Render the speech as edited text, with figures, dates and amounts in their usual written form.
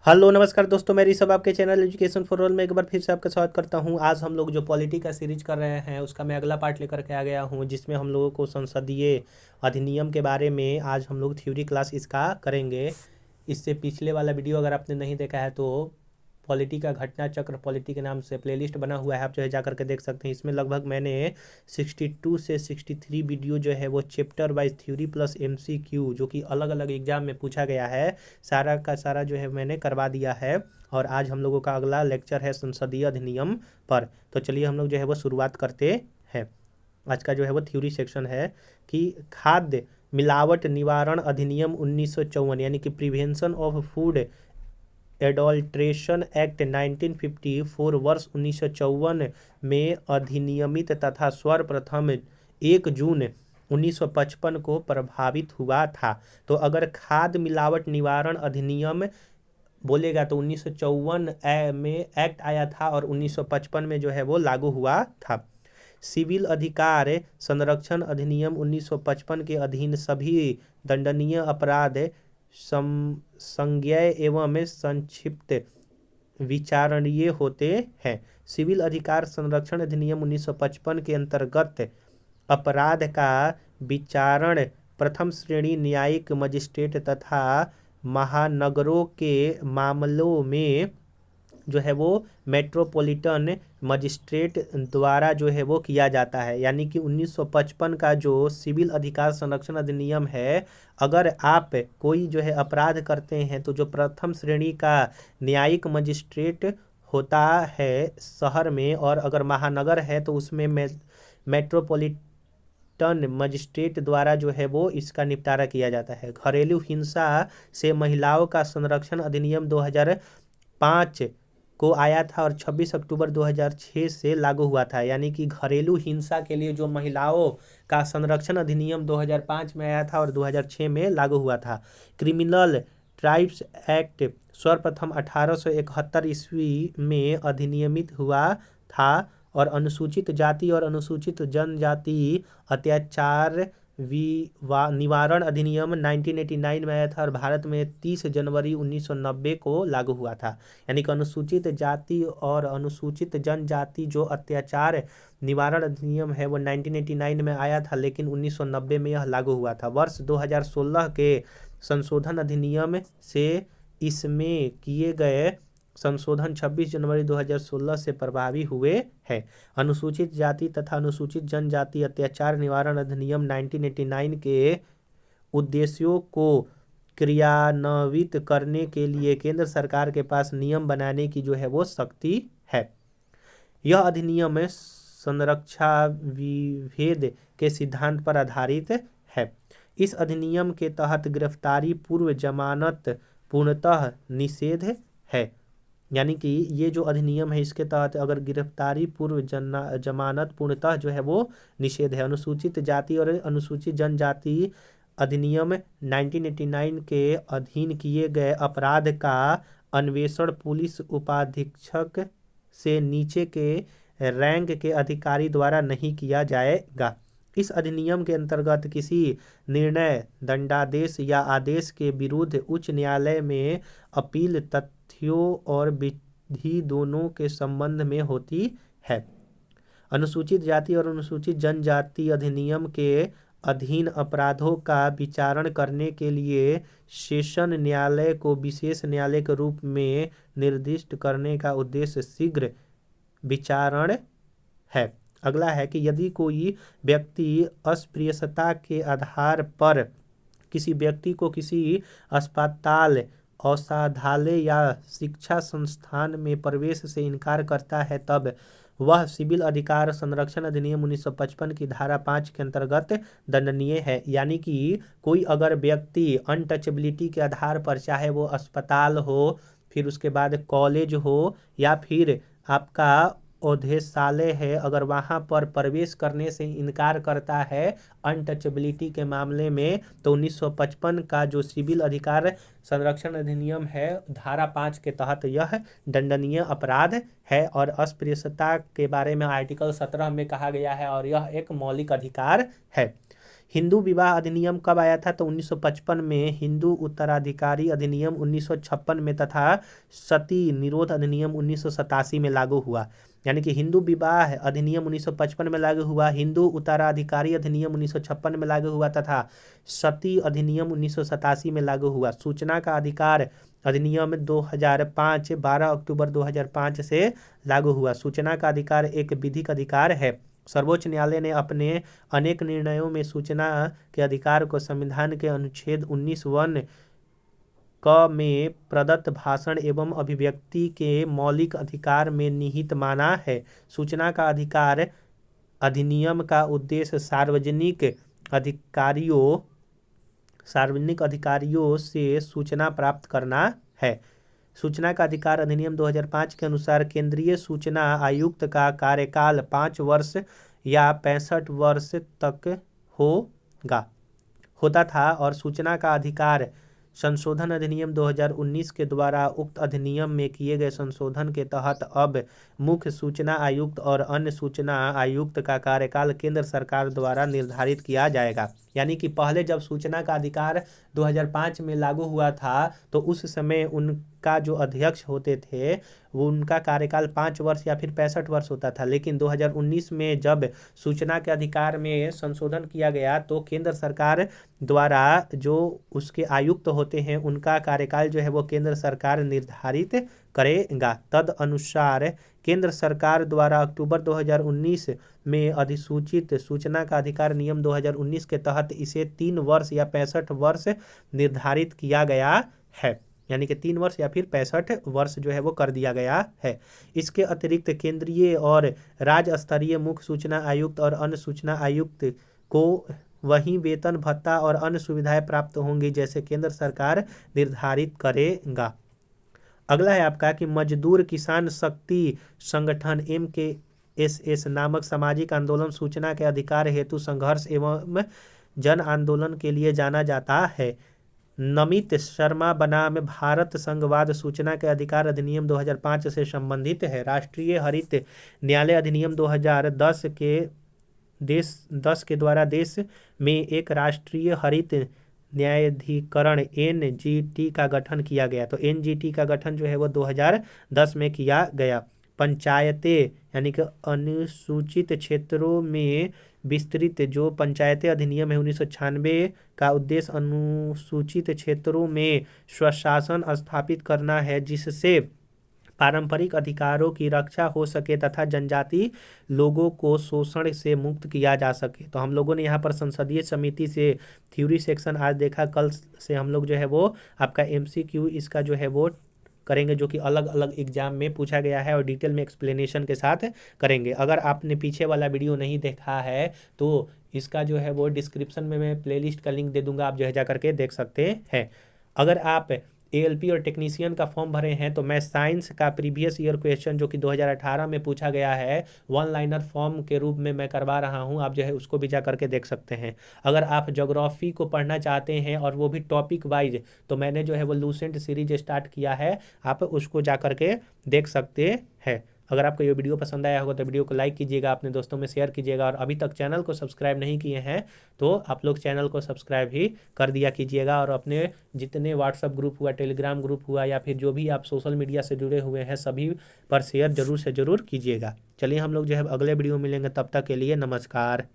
Hello नमस्कार दोस्तों, मैं ऋषभ आपके चैनल एजुकेशन फॉर ऑल में एक बार फिर से आपका स्वागत करता हूं। आज हम लोग जो पॉलिटी का सीरीज कर रहे हैं उसका मैं अगला पार्ट लेकर के आ गया हूं, जिसमें हम लोगों को संसदीय अधिनियम के बारे में आज हम लोग थ्योरी क्लास इसका करेंगे। इससे पिछले वाला वीडियो अगर आपने नहीं देखा है तो पॉलिटी का घटना चक्र पॉलिटी के नाम से प्लेलिस्ट बना हुआ है, आप जो है जा करके देख सकते हैं। इसमें लगभग मैंने 62 से 63 वीडियो जो है वो chapter wise theory plus MCQ जो कि अलग अलग एग्जाम में पूछा गया है, सारा का सारा जो है मैंने करवा दिया है। और आज हम लोगों का अगला लेक्चर है संसदीय अधिनियम पर। तो चलिए हम लोग जो है वो शुरुआत करते हैं। आज का जो है वो थ्योरी सेक्शन है कि खाद्य मिलावट निवारण अधिनियम 1954 यानी कि prevention of food adulteration act 1954 वर्ष 1954 में अधिनियमित तथा सर्वप्रथम 1 जून 1955 को प्रभावित हुआ था। तो अगर खाद्य मिलावट निवारण अधिनियम बोलेगा तो 1954 में एक्ट आया था और 1955 में जो है वो लागू हुआ था। सिविल अधिकार संरक्षण अधिनियम 1955 के अधीन सभी दंडनीय अपराध संज्ञेय एवं संक्षिप्त विचारणीय होते हैं। सिविल अधिकार संरक्षण अधिनियम 1955 के अंतर्गत अपराध का विचारण प्रथम श्रेणी न्यायिक मजिस्ट्रेट तथा महानगरों के मामलों में जो है वो मेट्रोपॉलिटन मजिस्ट्रेट द्वारा जो है वो किया जाता है। यानी कि 1955 का जो सिविल अधिकार संरक्षण अधिनियम है, अगर आप कोई जो है अपराध करते हैं तो जो प्रथम श्रेणी का न्यायिक मजिस्ट्रेट होता है शहर में, और अगर महानगर है तो उसमें मेट्रोपॉलिटन मजिस्ट्रेट द्वारा जो है वो इसका निपटारा किया जाता है। घरेलू हिंसा से महिलाओं का संरक्षण अधिनियम 2005 को आया था और 26 अक्टूबर 2006 से लागू हुआ था। यानी कि घरेलू हिंसा के लिए जो महिलाओं का संरक्षण अधिनियम 2005 में आया था और 2006 में लागू हुआ था। क्रिमिनल ट्राइब्स एक्ट सर्वप्रथम 1871 ईस्वी में अधिनियमित हुआ था और अनुसूचित जाति और अनुसूचित जनजाति अत्याचार निवारण अधिनियम 1989 में आया था और भारत में 30 जनवरी 1990 को लागू हुआ था। यानी कि अनुसूचित जाति और अनुसूचित जनजाति जो अत्याचार निवारण अधिनियम है वो 1989 में आया था, लेकिन 1990 में यह लागू हुआ था। वर्ष 2016 के संशोधन अधिनियम से इसमें किए गए संशोधन 26 जनवरी 2016 से प्रभावी हुए हैं। अनुसूचित जाति तथा अनुसूचित जनजाति अत्याचार निवारण अधिनियम 1989 के उद्देश्यों को क्रियान्वित करने के लिए केंद्र सरकार के पास नियम बनाने की जो है वो शक्ति है। यह अधिनियम संरक्षा विभेद के सिद्धांत पर आधारित है। इस अधिनियम के तहत गिरफ्तारी पूर्व जमानत पूर्णतः निषेध है। यानी कि ये जो अधिनियम है इसके तहत अगर गिरफ्तारी पूर्व जमानत पूर्णतः जो है वो निषेध है। अनुसूचित जाति और अनुसूचित जनजाति अधिनियम 1989 के अधीन किए गए अपराध का अन्वेषण पुलिस उपाधीक्षक से नीचे के रैंक के अधिकारी द्वारा नहीं किया जाएगा। इस अधिनियम के अंतर्गत किसी निर्णय, दंडादेश या आदेश के विरुद्ध उच्च न्यायालय में अपील तथ्यों और विधि दोनों के संबंध में होती है। अनुसूचित जाति और अनुसूचित जनजाति अधिनियम के अधीन अपराधों का विचारण करने के लिए सेशन न्यायालय को विशेष न्यायालय के रूप में निर्दिष्ट करने का उद्देश्य शीघ्र विचारण है। अगला है कि यदि कोई व्यक्ति अस्पृश्यता के आधार पर किसी व्यक्ति को किसी अस्पताल, औषधालय या शिक्षा संस्थान में प्रवेश से इनकार करता है, तब वह सिविल अधिकार संरक्षण अधिनियम 1955 की धारा 5 के अंतर्गत दंडनीय है। यानी कि कोई अगर व्यक्ति अनटचेबिलिटी के आधार पर, चाहे वो अस्पताल हो, फिर उसके बाद कॉलेज हो या फिर आपका औषधालय है, अगर वहाँ पर प्रवेश करने से इनकार करता है अनटचेबिलिटी के मामले में, तो 1955 का जो सिविल अधिकार संरक्षण अधिनियम है धारा 5 के तहत यह दंडनीय अपराध है। और अस्पृश्यता के बारे में आर्टिकल 17 में कहा गया है और यह एक मौलिक अधिकार है। हिंदू विवाह अधिनियम कब आया था? तो 1955 में। हिंदू उत्तराधिकारी अधिनियम 1956 में तथा सती निरोध अधिनियम 1987 में लागू हुआ। यानी कि हिंदू विवाह अधिनियम 1955 में लागू हुआ, हिंदू उत्तराधिकारी अधिनियम 1956 में लागू हुआ तथा सती अधिनियम 1987 में लागू हुआ। सूचना का अधिकार अधिनियम 2005 12 अक्टूबर 2005 से लागू हुआ। सूचना का अधिकार एक विधिक अधिकार है। सर्वोच्च न्यायालय ने अपने अनेक निर्णयों में सूचना के अधिकार को संविधान के अनुच्छेद 19(1) क में प्रदत्त भाषण एवं अभिव्यक्ति के मौलिक अधिकार में निहित माना है। सूचना का अधिकार अधिनियम का उद्देश्य सार्वजनिक अधिकारियों से सूचना प्राप्त करना है। सूचना का अधिकार अधिनियम 2005 के अनुसार केंद्रीय सूचना आयुक्त का कार्यकाल 5 वर्ष या 65 वर्ष तक होता था और सूचना का अधिकार संशोधन अधिनियम 2019 के द्वारा उक्त अधिनियम में किए गए संशोधन के तहत अब मुख्य सूचना आयुक्त और अन्य सूचना आयुक्त का कार्यकाल केंद्र सरकार द्वारा निर्धारित किया जाएगा। यानी कि पहले जब सूचना का अधिकार 2005 में लागू हुआ था तो उस समय उनका जो अध्यक्ष होते थे वो उनका कार्यकाल 5 वर्ष या फिर 65 वर्ष होता था। लेकिन 2019 में जब सूचना के अधिकार में संशोधन किया गया तो केंद्र सरकार द्वारा जो उसके आयुक्त होते हैं उनका कार्यकाल जो है वो केंद्र सरकार निर्धारित करेगा। तद अनुसार केंद्र सरकार द्वारा अक्टूबर 2019 में अधिसूचित सूचना का अधिकार नियम 2019 के तहत इसे 3 वर्ष या 65 वर्ष निर्धारित किया गया है। यानी कि 3 वर्ष या फिर 65 वर्ष जो है वो कर दिया गया है। इसके अतिरिक्त केंद्रीय और राज्य स्तरीय मुख्य सूचना आयुक्त और अन्य सूचना आयुक्त को वही वेतन भत्ता और अन्य सुविधाएं प्राप्त होंगी जैसे केंद्र सरकार निर्धारित करेगा। अगला है आपका कि मजदूर किसान शक्ति संगठन MKSS नामक सामाजिक आंदोलन सूचना के अधिकार हेतु संघर्ष एवं जन आंदोलन के लिए जाना जाता है। नमित शर्मा बनाम भारत संघवाद सूचना के अधिकार अधिनियम 2005 से संबंधित है। राष्ट्रीय हरित न्यायालय अधिनियम 2010 के द्वारा देश में एक राष्ट्रीय हरित न्यायाधिकरण NGT का गठन किया गया। तो NGT का गठन जो है वो 2010 में किया गया। पंचायतें यानी कि अनुसूचित क्षेत्रों में विस्तृत जो पंचायतें अधिनियम है 1996 का उद्देश्य अनुसूचित क्षेत्रों में स्वशासन स्थापित करना है जिससे पारंपरिक अधिकारों की रक्षा हो सके तथा जनजाति लोगों को शोषण से मुक्त किया जा सके। तो हम लोगों ने यहाँ पर संसदीय समिति से थ्योरी सेक्शन आज देखा, कल से हम लोग जो है वो आपका MCQ इसका जो है वो करेंगे जो कि अलग अलग एग्जाम में पूछा गया है और डिटेल में एक्सप्लेनेशन के साथ करेंगे। अगर आपने पीछे वाला वीडियो नहीं देखा है तो इसका जो है वो डिस्क्रिप्शन में मैं प्लेलिस्ट का लिंक दे दूंगा, आप जो है जा करके देख सकते हैं। अगर आप ALP और टेक्नीशियन का फॉर्म भरे हैं तो मैं साइंस का प्रीवियस ईयर क्वेश्चन जो कि 2018 में पूछा गया है 1 लाइनर फॉर्म के रूप में मैं करवा रहा हूं, आप जो है उसको भी जा करके देख सकते हैं। अगर आप ज्योग्राफी को पढ़ना चाहते हैं और वो भी टॉपिक वाइज तो मैंने जो है वो लूसेंट सीरीज स्टार्ट किया है, आप उसको जा करके देख सकते हैं। अगर आपको ये वीडियो पसंद आया होगा तो वीडियो को लाइक कीजिएगा, अपने दोस्तों में शेयर कीजिएगा और अभी तक चैनल को सब्सक्राइब नहीं किए हैं तो आप लोग चैनल को सब्सक्राइब ही कर दिया कीजिएगा और अपने जितने व्हाट्सअप ग्रुप हुआ, टेलीग्राम ग्रुप हुआ या फिर जो भी आप सोशल मीडिया से जुड़े हुए हैं सभी पर शेयर जरूर से जरूर कीजिएगा। चलिए हम लोग जो है अगले वीडियो मिलेंगे, तब तक के लिए नमस्कार।